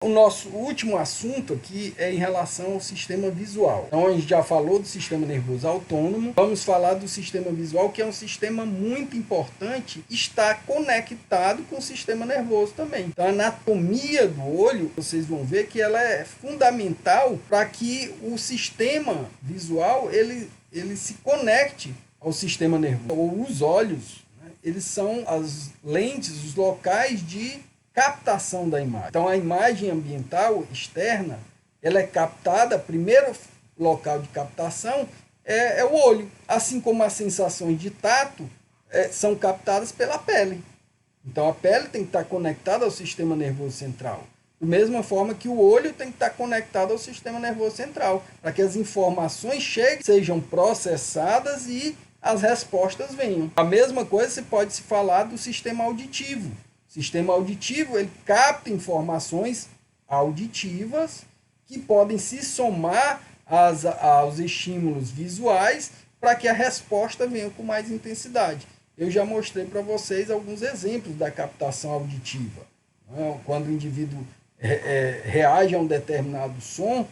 O nosso último assunto aqui é em relação ao sistema visual. Então a gente já falou do sistema nervoso autônomo, vamos falar do sistema visual, que é um sistema muito importante, está conectado com o sistema nervoso também. Então a anatomia do olho, vocês vão ver que ela é fundamental para que o sistema visual ele se conecte ao sistema nervoso. Ou os olhos, né, eles são as lentes, os locais de captação da imagem. Então a imagem ambiental externa, ela é captada, primeiro local de captação é o olho, assim como as sensações de tato são captadas pela pele. Então a pele tem que estar conectada ao sistema nervoso central. Da mesma forma que o olho tem que estar conectado ao sistema nervoso central, para que as informações cheguem, sejam processadas e as respostas venham. A mesma coisa se pode se falar do sistema auditivo. O sistema auditivo ele capta informações auditivas que podem se somar aos estímulos visuais para que a resposta venha com mais intensidade. Eu já mostrei para vocês alguns exemplos da captação auditiva. Quando o indivíduo reage a um determinado som,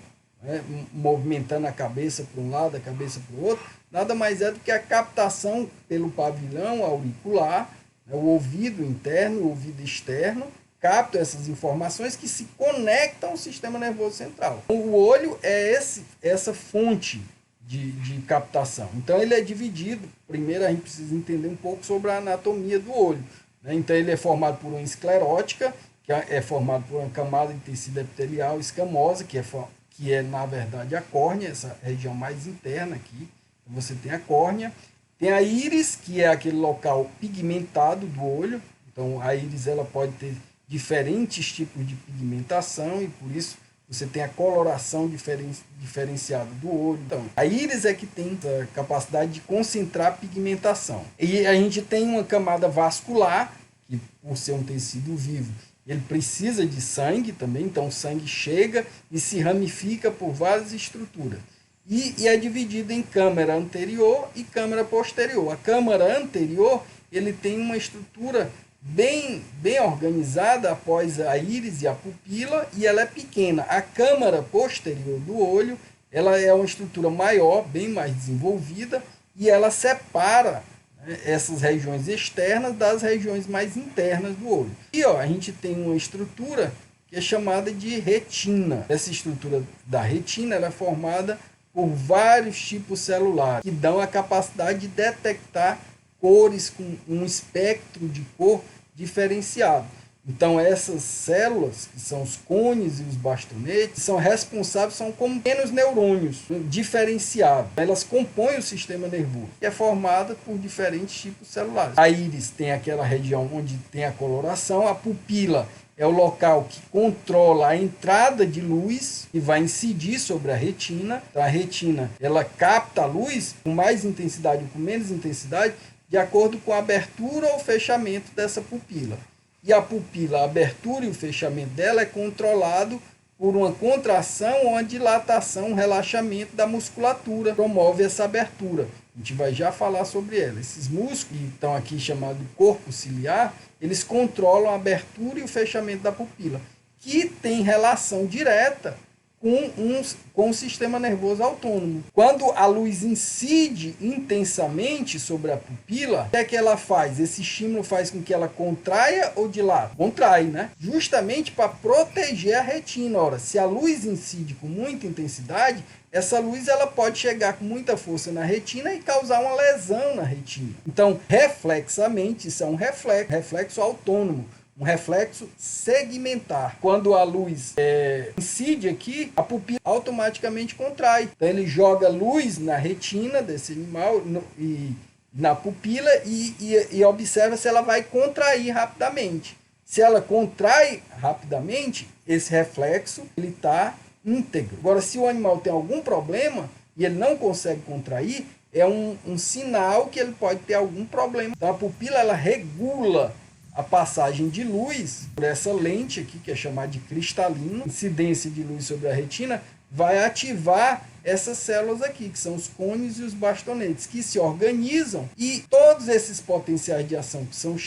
movimentando a cabeça para um lado, a cabeça para o outro, nada mais é do que a captação pelo pavilhão auricular, o ouvido interno, o ouvido externo, captam essas informações que se conectam ao sistema nervoso central. O olho é essa fonte de captação. Então ele é dividido. Primeiro a gente precisa entender um pouco sobre a anatomia do olho. Então ele é formado por uma esclerótica, que é formado por uma camada de tecido epitelial escamosa, que é na verdade a córnea, essa região mais interna aqui. Você tem a córnea. Tem a íris, que é aquele local pigmentado do olho. Então, a íris ela pode ter diferentes tipos de pigmentação e, por isso, você tem a coloração diferenciada do olho. Então, a íris é que tem a capacidade de concentrar pigmentação. E a gente tem uma camada vascular, que, por ser um tecido vivo, ele precisa de sangue também. Então, o sangue chega e se ramifica por várias estruturas. E é dividido em câmara anterior e câmara posterior. A câmara anterior ele tem uma estrutura bem organizada após a íris e a pupila, e ela é pequena. A câmara posterior do olho ela é uma estrutura maior, bem mais desenvolvida, e ela separa essas regiões externas das regiões mais internas do olho. E a gente tem uma estrutura que é chamada de retina. Essa estrutura da retina ela é formada por vários tipos celulares, que dão a capacidade de detectar cores com um espectro de cor diferenciado. Então, essas células, que são os cones e os bastonetes, são responsáveis, são como pequenos neurônios diferenciados. Elas compõem o sistema nervoso, que é formado por diferentes tipos celulares. A íris tem aquela região onde tem a coloração, a pupila é o local que controla a entrada de luz e vai incidir sobre a retina. Então, a retina ela capta a luz com mais intensidade ou com menos intensidade, de acordo com a abertura ou fechamento dessa pupila. E a pupila, a abertura e o fechamento dela é controlado por uma contração ou uma dilatação, um relaxamento da musculatura, promove essa abertura. A gente vai já falar sobre ela. Esses músculos, que estão aqui chamados de corpo ciliar, eles controlam a abertura e o fechamento da pupila, que tem relação direta com o sistema nervoso autônomo. Quando a luz incide intensamente sobre a pupila, o que é que ela faz? Esse estímulo faz com que ela contraia ou dilate? Contrai, né? Justamente para proteger a retina. Ora, se a luz incide com muita intensidade, essa luz ela pode chegar com muita força na retina e causar uma lesão na retina. Então, reflexamente, isso é um reflexo autônomo, um reflexo segmentar. Quando a luz incide aqui, a pupila automaticamente contrai. Então ele joga luz na retina desse animal e na pupila e observa se ela vai contrair rapidamente. Se ela contrai rapidamente, esse reflexo ele está íntegro. Agora, se o animal tem algum problema e ele não consegue contrair, é um sinal que ele pode ter algum problema. Então a pupila ela regula a passagem de luz por essa lente aqui, que é chamada de cristalino. Incidência de luz sobre a retina vai ativar essas células aqui, que são os cones e os bastonetes, que se organizam, e todos esses potenciais de ação que são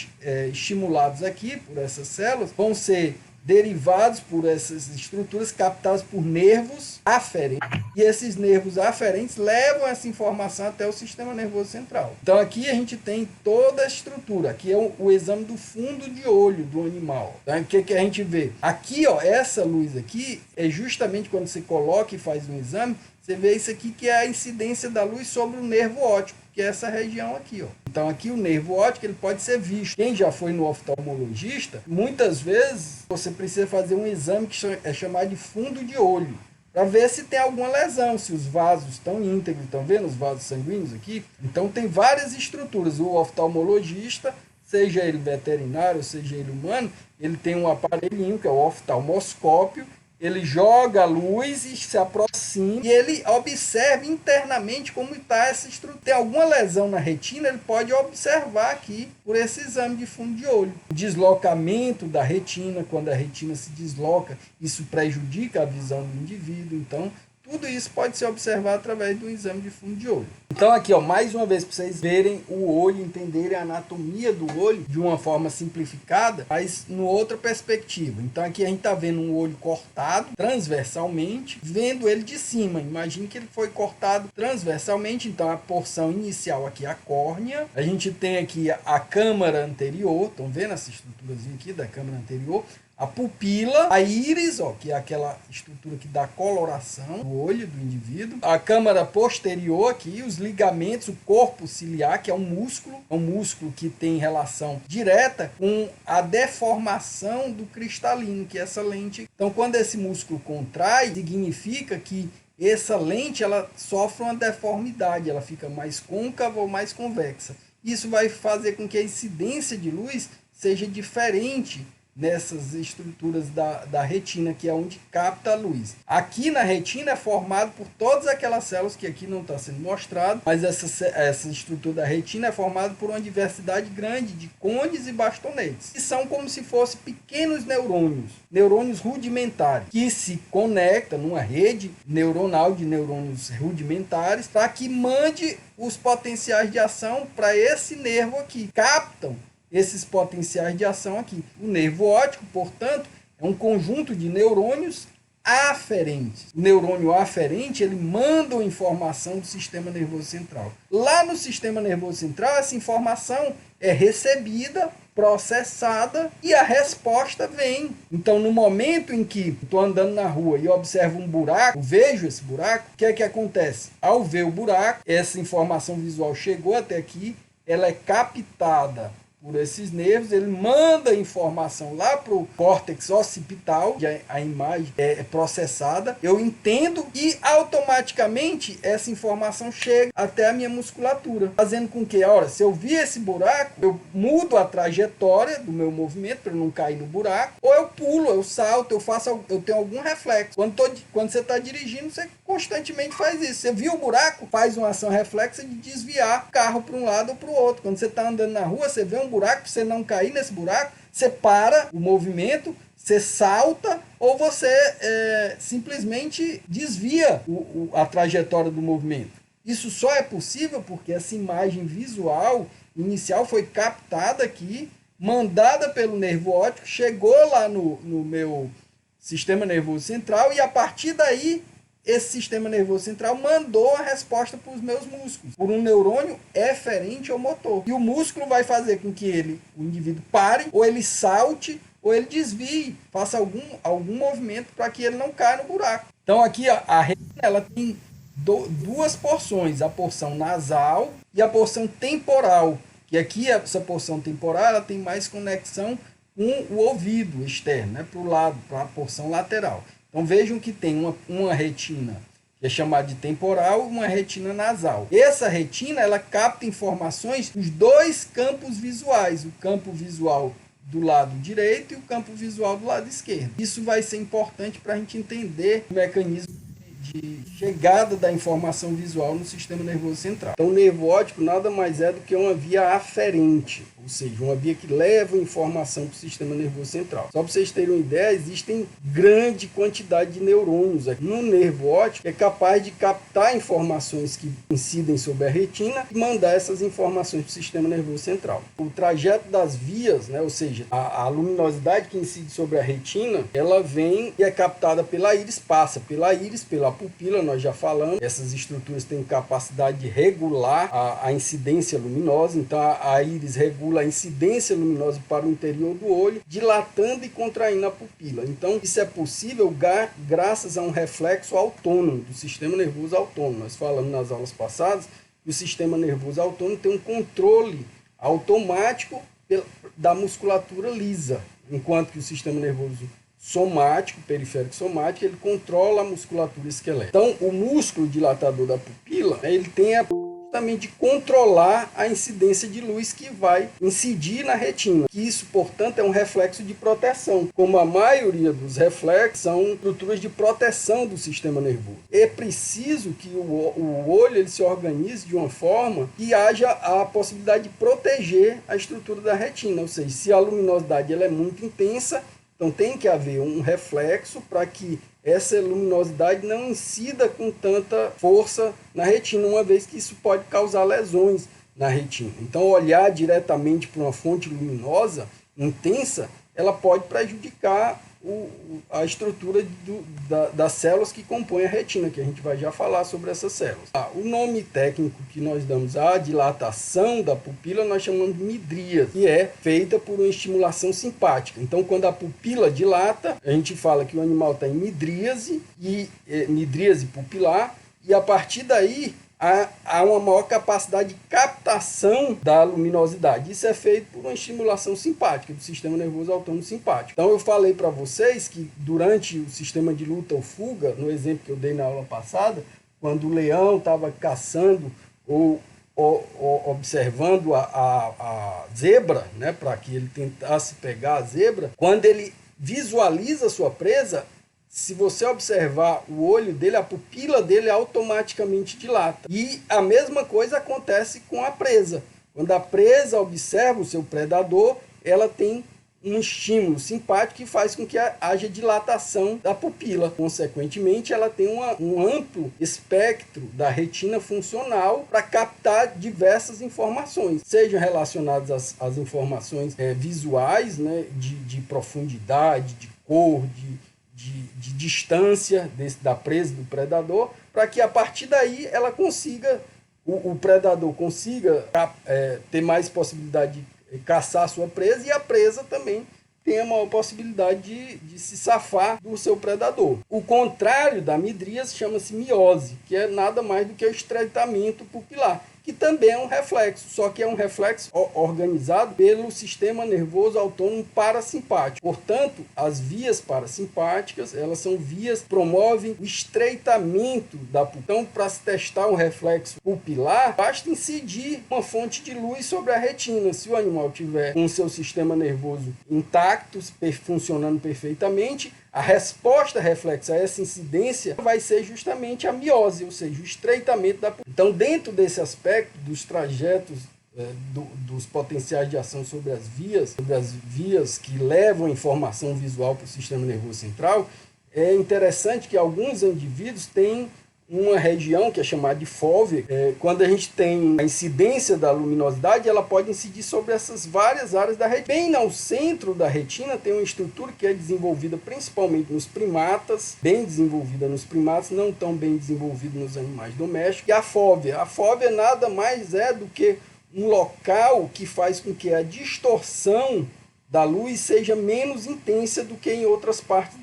estimulados aqui por essas células vão ser derivados por essas estruturas captadas por nervos aferentes. E esses nervos aferentes levam essa informação até o sistema nervoso central. Então aqui a gente tem toda a estrutura. Aqui é o exame do fundo de olho do animal. Então, o que a gente vê? Aqui, ó, essa luz aqui é justamente quando você coloca e faz um exame, você vê isso aqui que é a incidência da luz sobre o nervo óptico, que é essa região aqui, ó. Então aqui o nervo óptico ele pode ser visto. Quem já foi no oftalmologista, muitas vezes você precisa fazer um exame que é chamado de fundo de olho, para ver se tem alguma lesão, se os vasos estão íntegros. Estão vendo os vasos sanguíneos aqui? Então tem várias estruturas. O oftalmologista, seja ele veterinário, seja ele humano, ele tem um aparelhinho que é o oftalmoscópio. Ele joga a luz e se aproxima e ele observa internamente como está essa estrutura. Tem alguma lesão na retina, ele pode observar aqui por esse exame de fundo de olho. O deslocamento da retina, quando a retina se desloca, isso prejudica a visão do indivíduo. Então, tudo isso pode ser observado através do exame de fundo de olho. Então aqui, ó, mais uma vez, para vocês verem o olho, entenderem a anatomia do olho de uma forma simplificada, mas numa outra perspectiva. Então aqui a gente está vendo um olho cortado transversalmente, vendo ele de cima. Imagine que ele foi cortado transversalmente. Então a porção inicial aqui é a córnea. A gente tem aqui a câmara anterior. Estão vendo essa estruturazinha aqui da câmara anterior? A pupila, a íris, ó, que é aquela estrutura que dá coloração no olho do indivíduo. A câmara posterior aqui, os ligamentos, o corpo ciliar, que é um músculo que tem relação direta com a deformação do cristalino, que é essa lente. Então, quando esse músculo contrai, significa que essa lente ela sofre uma deformidade, ela fica mais côncava ou mais convexa. Isso vai fazer com que a incidência de luz seja diferente nessas estruturas da retina, que é onde capta a luz. Aqui na retina é formado por todas aquelas células que aqui não está sendo mostrado, mas essa estrutura da retina é formada por uma diversidade grande de cones e bastonetes, que são como se fossem pequenos neurônios rudimentares, que se conectam numa rede neuronal de neurônios rudimentares para que mande os potenciais de ação para esse nervo aqui, captam esses potenciais de ação aqui. O nervo óptico, portanto, é um conjunto de neurônios aferentes. O neurônio aferente, ele manda a informação do sistema nervoso central. Lá no sistema nervoso central, essa informação é recebida, processada e a resposta vem. Então, no momento em que estou andando na rua e observo um buraco, vejo esse buraco, o que é que acontece? Ao ver o buraco, essa informação visual chegou até aqui, ela é captada por esses nervos, ele manda a informação lá para o córtex occipital, que a imagem é processada, eu entendo e automaticamente essa informação chega até a minha musculatura, fazendo com que, olha, se eu vi esse buraco, eu mudo a trajetória do meu movimento para não cair no buraco, ou eu pulo, eu salto, eu tenho algum reflexo. Quando você está dirigindo, você constantemente faz isso. Você viu o buraco, faz uma ação reflexa de desviar o carro para um lado ou para o outro. Quando você está andando na rua, você vê um buraco, para você não cair nesse buraco, você para o movimento, você salta ou você simplesmente desvia a trajetória do movimento. Isso só é possível porque essa imagem visual inicial foi captada aqui, mandada pelo nervo óptico, chegou lá no meu sistema nervoso central e a partir daí esse sistema nervoso central mandou a resposta para os meus músculos, por um neurônio eferente ou motor. E o músculo vai fazer com que o indivíduo pare, ou ele salte, ou ele desvie, faça algum movimento para que ele não caia no buraco. Então aqui a retina ela tem duas porções, a porção nasal e a porção temporal. E aqui essa porção temporal ela tem mais conexão com o ouvido externo, né, para o lado, para a porção lateral. Então vejam que tem uma retina que é chamada de temporal e uma retina nasal. Essa retina ela capta informações dos dois campos visuais, o campo visual do lado direito e o campo visual do lado esquerdo. Isso vai ser importante para a gente entender o mecanismo de chegada da informação visual no sistema nervoso central. Então o nervo óptico nada mais é do que uma via aferente, ou seja, uma via que leva informação para o sistema nervoso central. Só para vocês terem uma ideia, existem grande quantidade de neurônios aqui no nervo óptico que é capaz de captar informações que incidem sobre a retina e mandar essas informações para o sistema nervoso central. O trajeto das vias, né, ou seja, a luminosidade que incide sobre a retina, ela vem e é captada pela íris, passa pela íris, pela pupila, nós já falamos. Essas estruturas têm capacidade de regular a incidência luminosa, então a íris regula a incidência luminosa para o interior do olho, dilatando e contraindo a pupila. Então, isso é possível graças a um reflexo autônomo, do sistema nervoso autônomo. Nós falamos nas aulas passadas que o sistema nervoso autônomo tem um controle automático da musculatura lisa, enquanto que o sistema nervoso somático, periférico somático, ele controla a musculatura esquelética. Então, o músculo dilatador da pupila, ele tem justamente de controlar a incidência de luz que vai incidir na retina. Que isso, portanto, é um reflexo de proteção. Como a maioria dos reflexos são estruturas de proteção do sistema nervoso. É preciso que o olho ele se organize de uma forma que haja a possibilidade de proteger a estrutura da retina. Ou seja, se a luminosidade ela é muito intensa, então tem que haver um reflexo para que essa luminosidade não incida com tanta força na retina, uma vez que isso pode causar lesões na retina. Então, olhar diretamente para uma fonte luminosa intensa, ela pode prejudicar a estrutura das células que compõem a retina, que a gente vai já falar sobre essas células. O nome técnico que nós damos à dilatação da pupila, nós chamamos de midríase, que é feita por uma estimulação simpática. Então, quando a pupila dilata, a gente fala que o animal está em midríase, midríase pupilar, e a partir daí há uma maior capacidade de captação da luminosidade. Isso é feito por uma estimulação simpática, do sistema nervoso autônomo simpático. Então eu falei para vocês que durante o sistema de luta ou fuga, no exemplo que eu dei na aula passada, quando o leão estava caçando ou observando a zebra, né, para que ele tentasse pegar a zebra, quando ele visualiza a sua presa, se você observar o olho dele, a pupila dele automaticamente dilata. E a mesma coisa acontece com a presa. Quando a presa observa o seu predador, ela tem um estímulo simpático que faz com que haja dilatação da pupila. Consequentemente, ela tem um amplo espectro da retina funcional para captar diversas informações, sejam relacionadas às informações visuais, né, de profundidade, de cor, de distância da presa do predador, para que a partir daí ela consiga, o predador consiga ter mais possibilidade de caçar a sua presa e a presa também tem a maior possibilidade de se safar do seu predador. O contrário da midríase chama-se miose, que é nada mais do que o estreitamento pupilar, que também é um reflexo, só que é um reflexo organizado pelo sistema nervoso autônomo parasimpático. Portanto, as vias parasimpáticas, elas são vias que promovem o estreitamento da pupila. Então, para se testar um reflexo pupilar, basta incidir uma fonte de luz sobre a retina. Se o animal tiver com o seu sistema nervoso intacto, funcionando perfeitamente, a resposta reflexa a essa incidência vai ser justamente a miose, ou seja, o estreitamento da pupila. Então, dentro desse aspecto dos trajetos dos potenciais de ação sobre as vias que levam a informação visual para o sistema nervoso central, é interessante que alguns indivíduos têm uma região que é chamada de fóvea. Quando a gente tem a incidência da luminosidade, ela pode incidir sobre essas várias áreas da retina. Bem no centro da retina tem uma estrutura que é desenvolvida principalmente nos primatas, bem desenvolvida nos primatas, não tão bem desenvolvida nos animais domésticos, e a fóvea. A fóvea nada mais é do que um local que faz com que a distorção da luz seja menos intensa do que em outras partes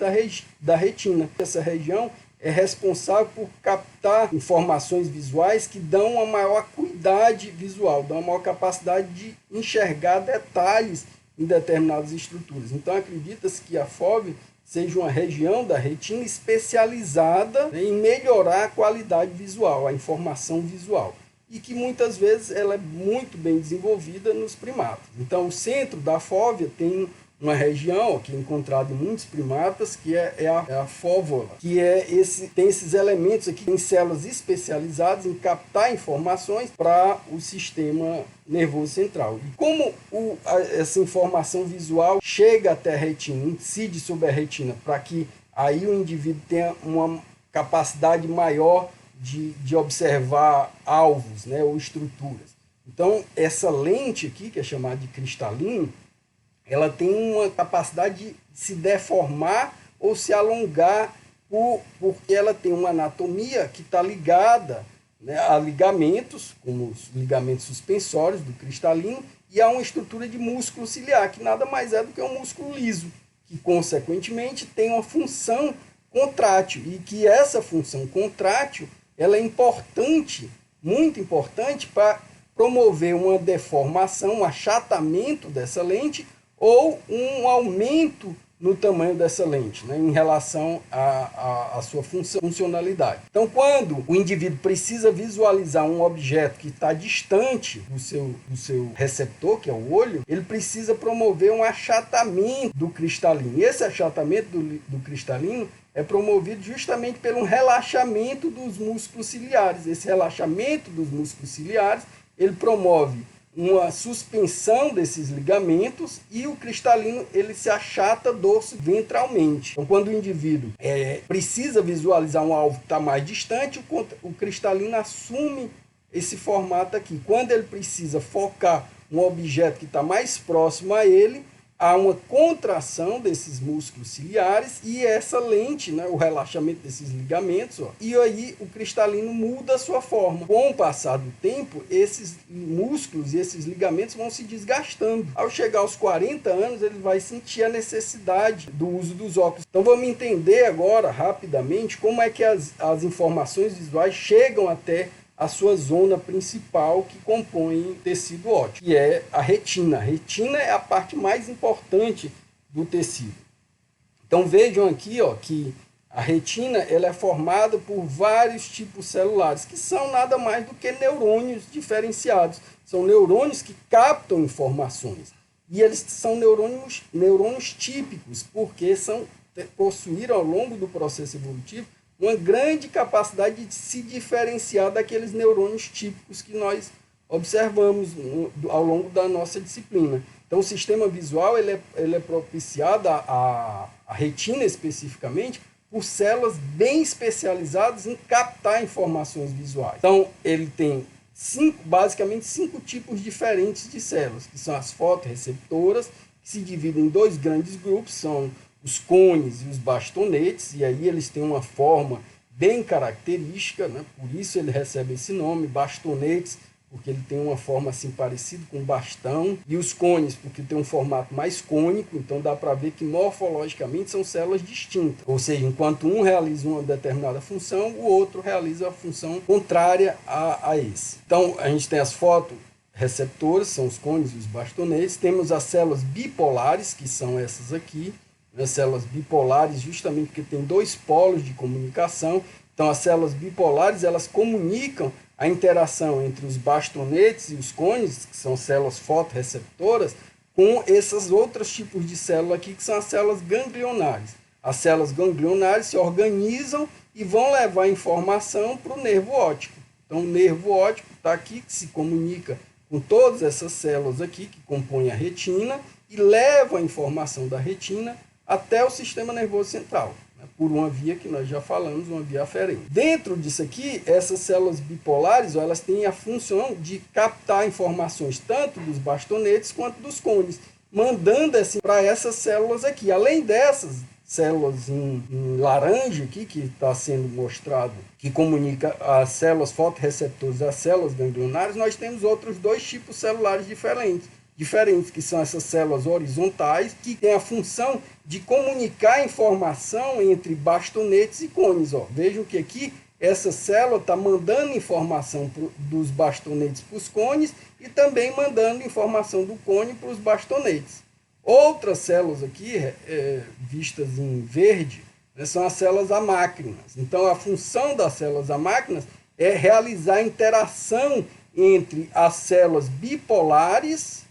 da retina. Essa região é responsável por captar informações visuais que dão uma maior acuidade visual, dão uma maior capacidade de enxergar detalhes em determinadas estruturas. Então, acredita-se que a fóvea seja uma região da retina especializada em melhorar a qualidade visual, a informação visual, e que muitas vezes ela é muito bem desenvolvida nos primatas. Então, o centro da fóvea tem uma região que é encontrada em muitos primatas, que é a fóvula, que tem esses elementos aqui em células especializadas em captar informações para o sistema nervoso central. E como essa informação visual chega até a retina, incide sobre a retina, para que aí o indivíduo tenha uma capacidade maior de observar alvos, né, ou estruturas. Então, essa lente aqui, que é chamada de cristalino, ela tem uma capacidade de se deformar ou se alongar porque ela tem uma anatomia que está ligada, né, a ligamentos, como os ligamentos suspensórios do cristalino, e a uma estrutura de músculo ciliar, que nada mais é do que um músculo liso, que, consequentemente, tem uma função contrátil, e que essa função contrátil ela é importante, muito importante, para promover uma deformação, um achatamento dessa lente, ou um aumento no tamanho dessa lente, né, em relação à sua funcionalidade. Então, quando o indivíduo precisa visualizar um objeto que está distante do seu receptor, que é o olho, ele precisa promover um achatamento do cristalino. E esse achatamento do cristalino é promovido justamente pelo relaxamento dos músculos ciliares. Esse relaxamento dos músculos ciliares, ele promove uma suspensão desses ligamentos e o cristalino ele se achata dorso-ventralmente. Então, quando o indivíduo precisa visualizar um alvo que está mais distante, o cristalino assume esse formato aqui. Quando ele precisa focar um objeto que está mais próximo a ele, há uma contração desses músculos ciliares e essa lente, né, o relaxamento desses ligamentos, e aí o cristalino muda a sua forma. Com o passar do tempo, esses músculos e esses ligamentos vão se desgastando. Ao chegar aos 40 anos, ele vai sentir a necessidade do uso dos óculos. Então vamos entender agora, rapidamente, como é que as informações visuais chegam até a sua zona principal que compõe o tecido óptico, que é a retina. A retina é a parte mais importante do tecido. Então vejam aqui que a retina ela é formada por vários tipos celulares, que são nada mais do que neurônios diferenciados. São neurônios que captam informações. E eles são neurônios típicos, porque possuíram ao longo do processo evolutivo uma grande capacidade de se diferenciar daqueles neurônios típicos que nós observamos ao longo da nossa disciplina. Então, o sistema visual ele é propiciado, a retina especificamente, por células bem especializadas em captar informações visuais. Então, ele tem basicamente cinco tipos diferentes de células, que são as fotorreceptoras, que se dividem em dois grandes grupos, são os cones e os bastonetes, e aí eles têm uma forma bem característica, né? Por isso ele recebe esse nome, bastonetes, porque ele tem uma forma assim parecida com bastão, e os cones, porque tem um formato mais cônico, então dá para ver que morfologicamente são células distintas, ou seja, enquanto um realiza uma determinada função, o outro realiza a função contrária a esse. Então a gente tem as fotorreceptoras, são os cones e os bastonetes, temos as células bipolares, que são essas aqui, as células bipolares, justamente porque tem dois polos de comunicação. Então, as células bipolares, elas comunicam a interação entre os bastonetes e os cones, que são células fotorreceptoras, com esses outros tipos de células aqui, que são as células ganglionares. As células ganglionares se organizam e vão levar informação para o nervo óptico. Então, o nervo óptico está aqui, que se comunica com todas essas células aqui, que compõem a retina, e leva a informação da retina até o sistema nervoso central, né, por uma via que nós já falamos, uma via aferente. Dentro disso aqui, essas células bipolares, elas têm a função de captar informações tanto dos bastonetes quanto dos cones, mandando assim para essas células aqui. Além dessas células em laranja aqui, que está sendo mostrado, que comunica as células fotorreceptoras às células ganglionares, nós temos outros dois tipos celulares diferentes, que são essas células horizontais, que têm a função de comunicar informação entre bastonetes e cones. Vejam que aqui essa célula está mandando informação dos bastonetes para os cones e também mandando informação do cone para os bastonetes. Outras células aqui, vistas em verde, né, são as células amácrinas. Então, a função das células amácrinas é realizar a interação entre as células bipolares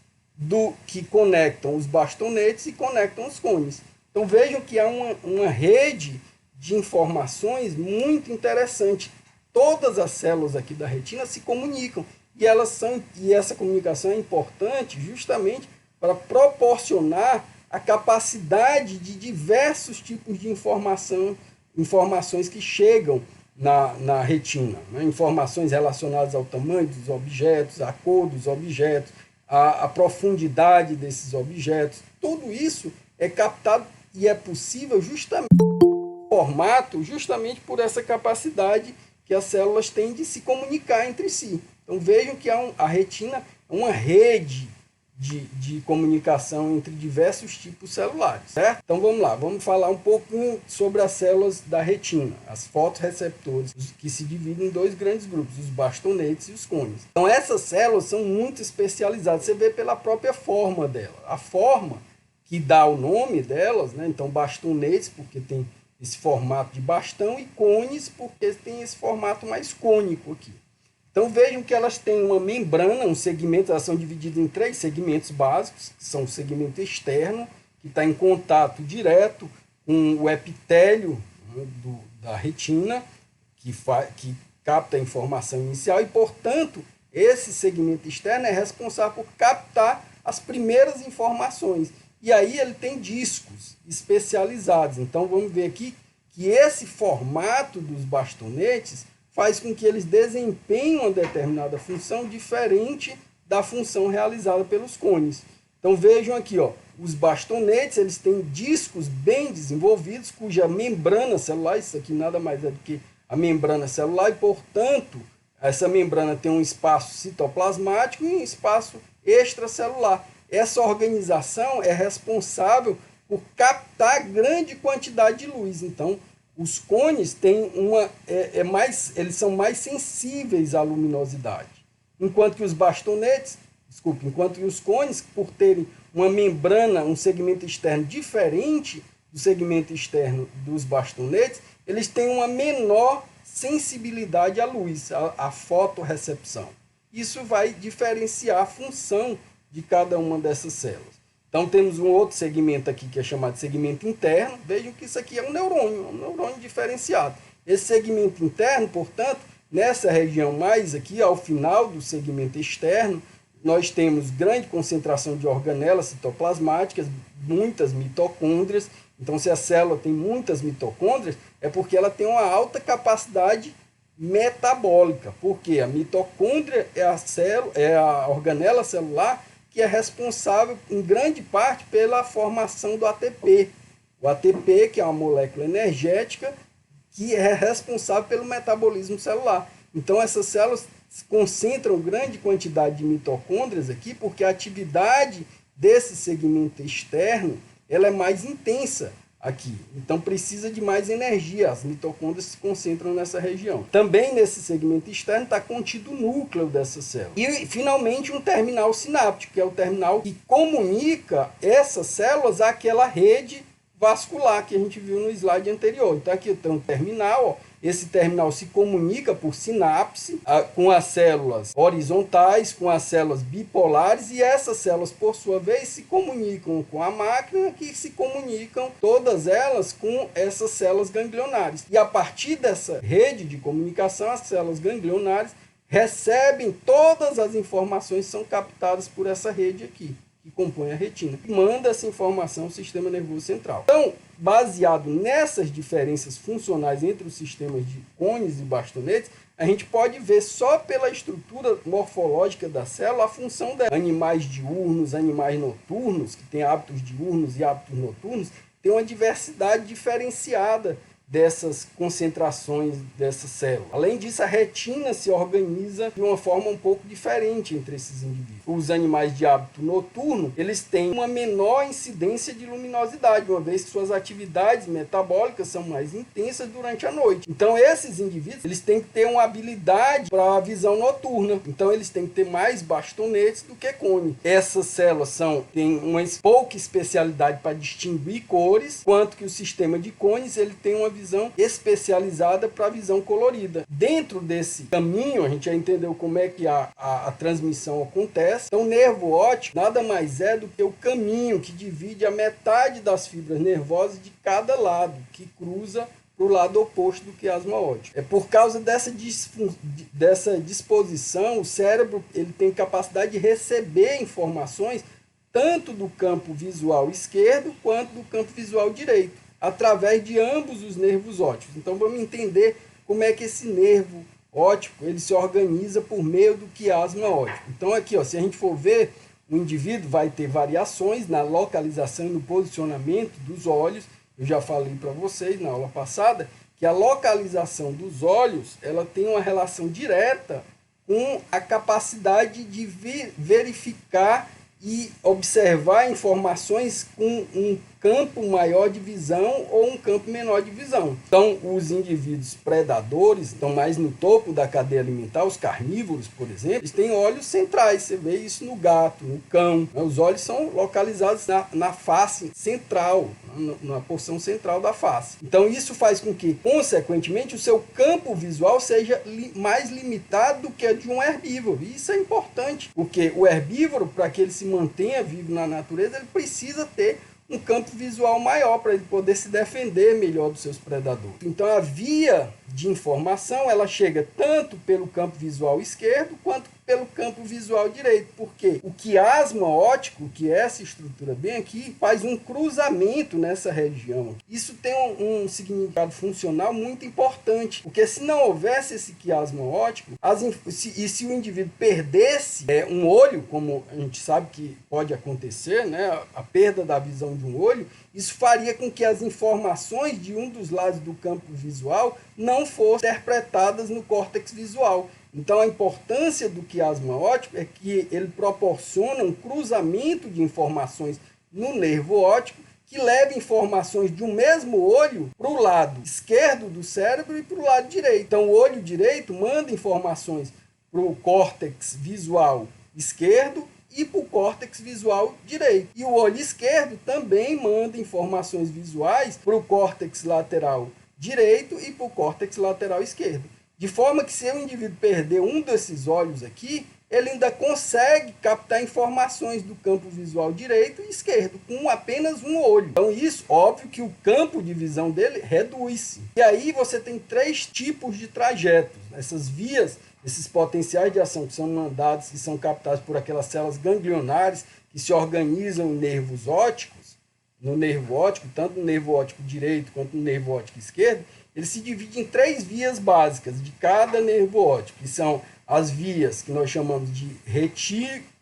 que conectam os bastonetes e conectam os cones. Então vejam que há uma rede de informações muito interessante. Todas as células aqui da retina se comunicam e essa comunicação é importante justamente para proporcionar a capacidade de diversos tipos de informações que chegam na retina, né? Informações relacionadas ao tamanho dos objetos, à cor dos objetos, à profundidade desses objetos. Tudo isso é captado e é possível justamente por essa capacidade que as células têm de se comunicar entre si. Então vejam que a retina é uma rede de comunicação entre diversos tipos celulares, certo? Então vamos lá, vamos falar um pouquinho sobre as células da retina, as fotorreceptores, que se dividem em dois grandes grupos, os bastonetes e os cones. Então essas células são muito especializadas, você vê pela própria forma dela. A forma que dá o nome delas, né? Então bastonetes, porque tem esse formato de bastão, e cones, porque tem esse formato mais cônico aqui. Então vejam que elas têm uma membrana, um segmento, elas são divididas em 3 segmentos básicos, que são o segmento externo, que está em contato direto com o epitélio, né, da retina, que capta a informação inicial, e, portanto, esse segmento externo é responsável por captar as primeiras informações. E aí ele tem discos especializados. Então vamos ver aqui que esse formato dos bastonetes faz com que eles desempenhem uma determinada função diferente da função realizada pelos cones. Então vejam aqui, ó, os bastonetes eles têm discos bem desenvolvidos, cuja membrana celular, isso aqui nada mais é do que a membrana celular, e portanto essa membrana tem um espaço citoplasmático e um espaço extracelular. Essa organização é responsável por captar grande quantidade de luz. Então os cones têm eles são mais sensíveis à luminosidade, enquanto que os cones, por terem uma membrana, um segmento externo diferente do segmento externo dos bastonetes, eles têm uma menor sensibilidade à luz, à fotorrecepção. Isso vai diferenciar a função de cada uma dessas células. Então temos um outro segmento aqui que é chamado de segmento interno. Vejam que isso aqui é um neurônio diferenciado. Esse segmento interno, portanto, nessa região mais aqui, ao final do segmento externo, nós temos grande concentração de organelas citoplasmáticas, muitas mitocôndrias. Então, se a célula tem muitas mitocôndrias, é porque ela tem uma alta capacidade metabólica. Porque a mitocôndria é a organela celular que é responsável, em grande parte, pela formação do ATP. O ATP, que é uma molécula energética, que é responsável pelo metabolismo celular. Então, essas células concentram grande quantidade de mitocôndrias aqui, porque a atividade desse segmento externo ela é mais intensa aqui. Então, precisa de mais energia. As mitocôndrias se concentram nessa região. Também nesse segmento externo está contido o núcleo dessa célula. E, finalmente, um terminal sináptico, que é o terminal que comunica essas células àquela rede vascular que a gente viu no slide anterior. Então, aqui tem um terminal, ó. Esse terminal se comunica por sinapse com as células horizontais, com as células bipolares, e essas células, por sua vez, se comunicam com a máquina, que se comunicam todas elas com essas células ganglionares. E a partir dessa rede de comunicação, as células ganglionares recebem todas as informações que são captadas por essa rede aqui, que compõe a retina, e manda essa informação ao sistema nervoso central. Então, baseado nessas diferenças funcionais entre os sistemas de cones e bastonetes, a gente pode ver só pela estrutura morfológica da célula a função dela. Animais diurnos, animais noturnos, que têm hábitos diurnos e hábitos noturnos, têm uma diversidade diferenciada dessas concentrações dessa célula. Além disso, a retina se organiza de uma forma um pouco diferente entre esses indivíduos. Os animais de hábito noturno, eles têm uma menor incidência de luminosidade, uma vez que suas atividades metabólicas são mais intensas durante a noite. Então, esses indivíduos, eles têm que ter uma habilidade para a visão noturna. Então, eles têm que ter mais bastonetes do que cone. Essas células têm uma pouca especialidade para distinguir cores, enquanto que o sistema de cones, ele tem uma visão especializada para a visão colorida. Dentro desse caminho, a gente já entendeu como é que a transmissão acontece. Então, o nervo óptico nada mais é do que o caminho que divide a metade das fibras nervosas de cada lado, que cruza para o lado oposto do quiasma óptico. É por causa dessa disposição, o cérebro ele tem capacidade de receber informações tanto do campo visual esquerdo quanto do campo visual direito, através de ambos os nervos ópticos. Então vamos entender como é que esse nervo óptico ele se organiza por meio do quiasma óptico. Então aqui, ó, se a gente for ver, o indivíduo vai ter variações na localização e no posicionamento dos olhos. Eu já falei para vocês na aula passada que a localização dos olhos ela tem uma relação direta com a capacidade de verificar e observar informações com um campo maior de visão ou um campo menor de visão. Então, os indivíduos predadores estão mais no topo da cadeia alimentar, os carnívoros, por exemplo, eles têm olhos centrais. Você vê isso no gato, no cão. Os olhos são localizados na face central, na porção central da face. Então, isso faz com que, consequentemente, o seu campo visual seja mais limitado do que a de um herbívoro. E isso é importante, porque o herbívoro, para que ele se mantenha vivo na natureza, ele precisa ter um campo visual maior para ele poder se defender melhor dos seus predadores. Então a via de informação ela chega tanto pelo campo visual esquerdo quanto pelo campo visual direito, porque o quiasma óptico, que é essa estrutura bem aqui, faz um cruzamento nessa região. Isso tem um significado funcional muito importante, porque se não houvesse esse quiasma óptico, se o indivíduo perdesse um olho, como a gente sabe que pode acontecer, né, a perda da visão de um olho, isso faria com que as informações de um dos lados do campo visual não fossem interpretadas no córtex visual. Então, a importância do quiasma óptico é que ele proporciona um cruzamento de informações no nervo óptico que leva informações de um mesmo olho para o lado esquerdo do cérebro e para o lado direito. Então, o olho direito manda informações para o córtex visual esquerdo e para o córtex visual direito. E o olho esquerdo também manda informações visuais para o córtex lateral direito e para o córtex lateral esquerdo. De forma que se o indivíduo perder um desses olhos aqui, ele ainda consegue captar informações do campo visual direito e esquerdo, com apenas um olho. Então isso, óbvio que o campo de visão dele reduz-se. E aí você tem 3 tipos de trajetos. Essas vias, esses potenciais de ação que são mandados, que são captados por aquelas células ganglionares que se organizam em nervos ópticos, no nervo óptico, tanto no nervo óptico direito quanto no nervo óptico esquerdo, ele se divide em 3 vias básicas de cada nervo óptico, que são as vias que nós chamamos de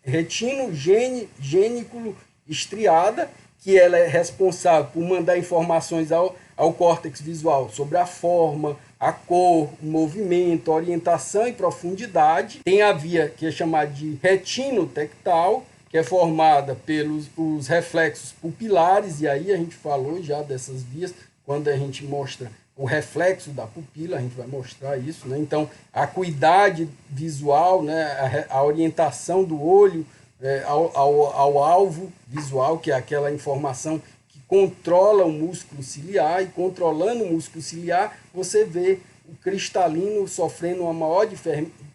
retino-gêniculo estriada, que ela é responsável por mandar informações ao córtex visual sobre a forma, a cor, o movimento, a orientação e profundidade. Tem a via que é chamada de retinotectal, que é formada pelos os reflexos pupilares, e aí a gente falou já dessas vias, quando a gente mostra o reflexo da pupila, a gente vai mostrar isso, né? Então, a acuidade visual, né? A orientação do olho ao alvo visual, que é aquela informação que controla o músculo ciliar, e controlando o músculo ciliar, você vê o cristalino sofrendo uma maior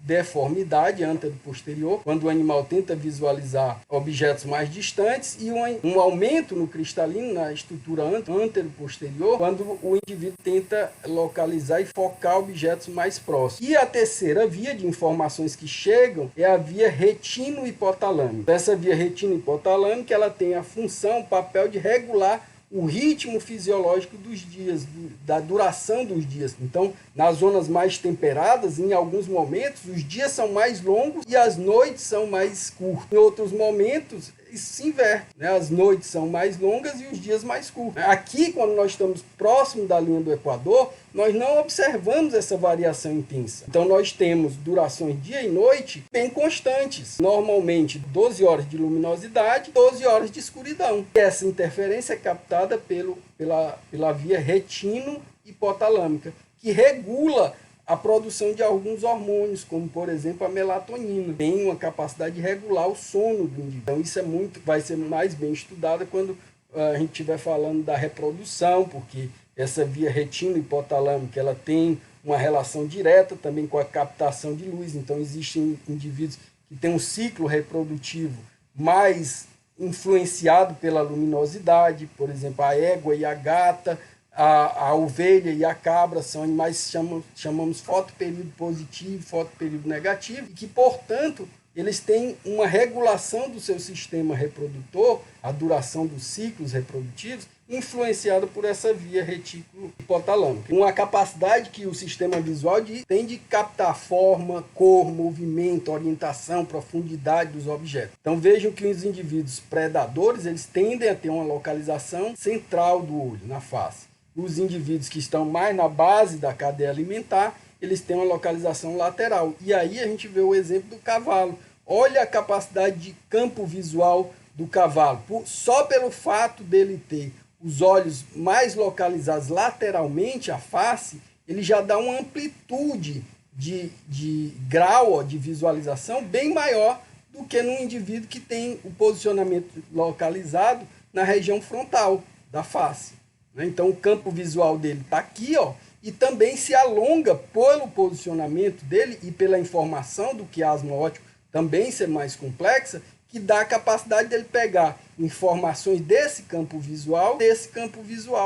deformidade antero-posterior, quando o animal tenta visualizar objetos mais distantes, e um aumento no cristalino, na estrutura antero-posterior, quando o indivíduo tenta localizar e focar objetos mais próximos. E a terceira via de informações que chegam é a via retino-hipotalâmica. Essa via retino-hipotalâmica ela tem a função, o papel de regular o ritmo fisiológico dos dias, da duração dos dias. Então, nas zonas mais temperadas, em alguns momentos, os dias são mais longos e as noites são mais curtas. Em outros momentos, isso se inverte, né? As noites são mais longas e os dias mais curtos. Aqui, quando nós estamos próximo da linha do Equador, nós não observamos essa variação intensa. Então, nós temos durações dia e noite bem constantes. Normalmente, 12 horas de luminosidade, 12 horas de escuridão. E essa interferência é captada pela via retino-hipotalâmica, que regula a produção de alguns hormônios, como por exemplo a melatonina. Tem uma capacidade de regular o sono do indivíduo. Então isso vai ser mais bem estudado quando a gente estiver falando da reprodução, porque essa via retino-hipotalâmica, ela tem uma relação direta também com a captação de luz. Então, existem indivíduos que têm um ciclo reprodutivo mais influenciado pela luminosidade, por exemplo, a égua e a gata, a ovelha e a cabra são animais que chamamos fotoperíodo positivo, fotoperíodo negativo, e que, portanto, eles têm uma regulação do seu sistema reprodutor, a duração dos ciclos reprodutivos, influenciada por essa via retículo-hipotalâmica. Uma capacidade que o sistema visual tem de captar forma, cor, movimento, orientação, profundidade dos objetos. Então vejam que os indivíduos predadores, eles tendem a ter uma localização central do olho, na face. Os indivíduos que estão mais na base da cadeia alimentar, eles têm uma localização lateral. E aí a gente vê o exemplo do cavalo. Olha a capacidade de campo visual do cavalo. Só pelo fato dele ter os olhos mais localizados lateralmente à face, ele já dá uma amplitude de grau de visualização bem maior do que num indivíduo que tem o posicionamento localizado na região frontal da face. Então o campo visual dele está aqui, ó, e também se alonga pelo posicionamento dele e pela informação do quiasma óptico também ser mais complexa, que dá a capacidade dele pegar informações desse campo visual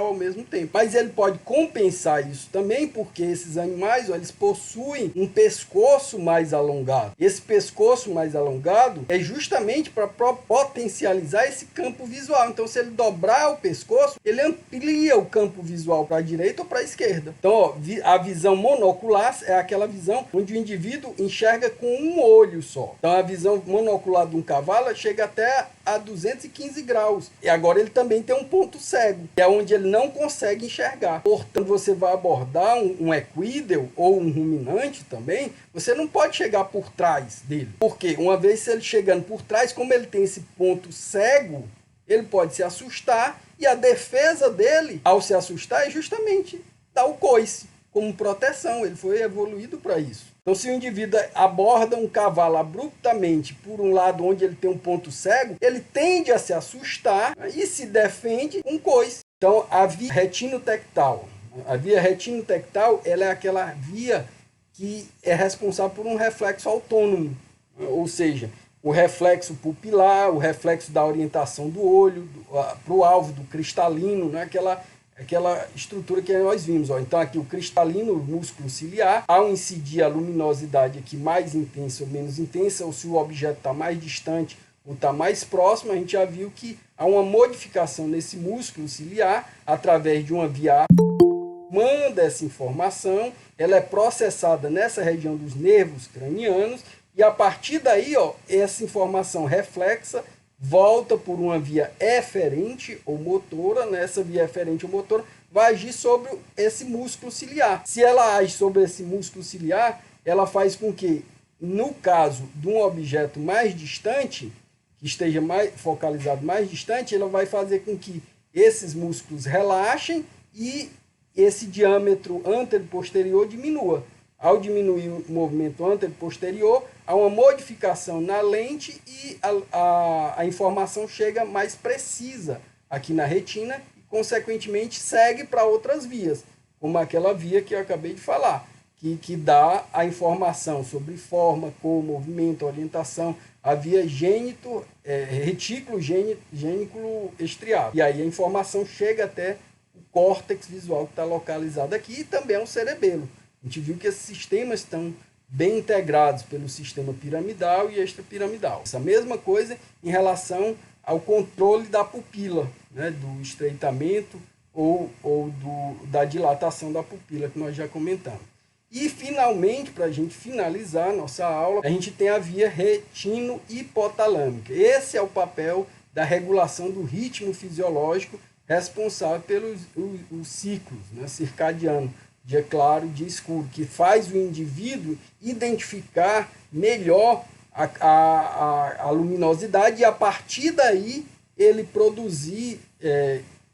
ao mesmo tempo. Mas ele pode compensar isso também, porque esses animais, ó, eles possuem um pescoço mais alongado. Esse pescoço mais alongado é justamente para potencializar esse campo visual. Então, se ele dobrar o pescoço, ele amplia o campo visual para a direita ou para a esquerda. Então, ó, a visão monocular é aquela visão onde o indivíduo enxerga com um olho só. Então, a visão monocular de um cavalo chega até a 215 graus. E agora ele também tem um ponto cego, que é onde ele não consegue enxergar. Portanto, você vai abordar um equídeo ou um ruminante também, você não pode chegar por trás dele. Porque uma vez ele chegando por trás, como ele tem esse ponto cego, ele pode se assustar, e a defesa dele, ao se assustar, é justamente dar o coice como proteção. Ele foi evoluído para isso. Então, se o indivíduo aborda um cavalo abruptamente por um lado onde ele tem um ponto cego, ele tende a se assustar e se defende com coice. Então, a via retinotectal. A via retinotectal, ela é aquela via que é responsável por um reflexo autônomo. Ou seja, o reflexo pupilar, o reflexo da orientação do olho para o alvo do cristalino, né? Aquela estrutura que nós vimos. Ó. Então, aqui o cristalino, o músculo ciliar, ao incidir a luminosidade aqui mais intensa ou menos intensa, ou se o objeto está mais distante ou está mais próximo, a gente já viu que há uma modificação nesse músculo ciliar através de uma via. Manda essa informação, ela é processada nessa região dos nervos cranianos, e a partir daí, ó, essa informação reflexa volta por uma via eferente ou motora, nessa via eferente ou motora vai agir sobre esse músculo ciliar. Se ela age sobre esse músculo ciliar, ela faz com que, no caso de um objeto mais distante, que esteja mais focalizado mais distante, ela vai fazer com que esses músculos relaxem e esse diâmetro antero-posterior diminua. Ao diminuir o movimento antero-posterior, há uma modificação na lente e a informação chega mais precisa aqui na retina e, consequentemente, segue para outras vias, como aquela via que eu acabei de falar, que dá a informação sobre forma, cor, movimento, orientação, a via retículo gêniculo estriado. E aí a informação chega até o córtex visual que está localizado aqui e também ao cerebelo. A gente viu que esses sistemas estão bem integrados pelo sistema piramidal e extrapiramidal. Essa mesma coisa em relação ao controle da pupila, né, do estreitamento ou da dilatação da pupila, que nós já comentamos. E, finalmente, para a gente finalizar a nossa aula, a gente tem a via retino-hipotalâmica. Esse é o papel da regulação do ritmo fisiológico responsável pelos os ciclos, né, circadianos, dia claro, dia escuro, que faz o indivíduo identificar melhor a luminosidade e, a partir daí, ele produzir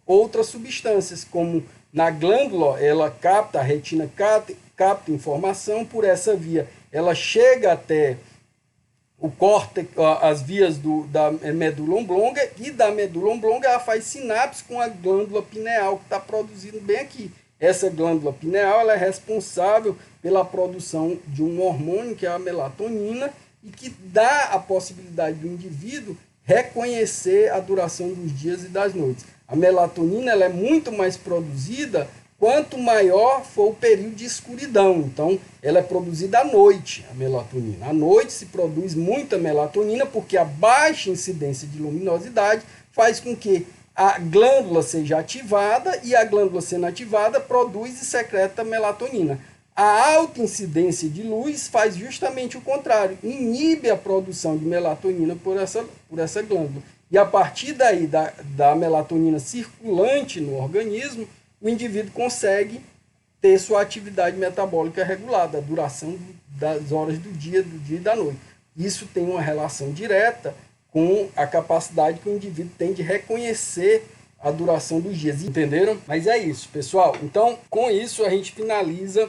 outras substâncias, como na glândula, ela capta, a retina capta informação por essa via. Ela chega até o córtex, as vias da medula oblonga, e da medula oblonga ela faz sinapse com a glândula pineal que está produzindo bem aqui. Essa glândula pineal ela é responsável pela produção de um hormônio que é a melatonina e que dá a possibilidade do indivíduo reconhecer a duração dos dias e das noites. A melatonina ela é muito mais produzida quanto maior for o período de escuridão. Então, ela é produzida à noite, a melatonina. À noite se produz muita melatonina porque a baixa incidência de luminosidade faz com que a glândula seja ativada e a glândula sendo ativada produz e secreta melatonina. A alta incidência de luz faz justamente o contrário, inibe a produção de melatonina por essa glândula. E a partir daí, da melatonina circulante no organismo, o indivíduo consegue ter sua atividade metabólica regulada, a duração das horas do dia e da noite. Isso tem uma relação direta com a capacidade que o indivíduo tem de reconhecer a duração dos dias. Entenderam? Mas é isso, pessoal. Então, com isso, a gente finaliza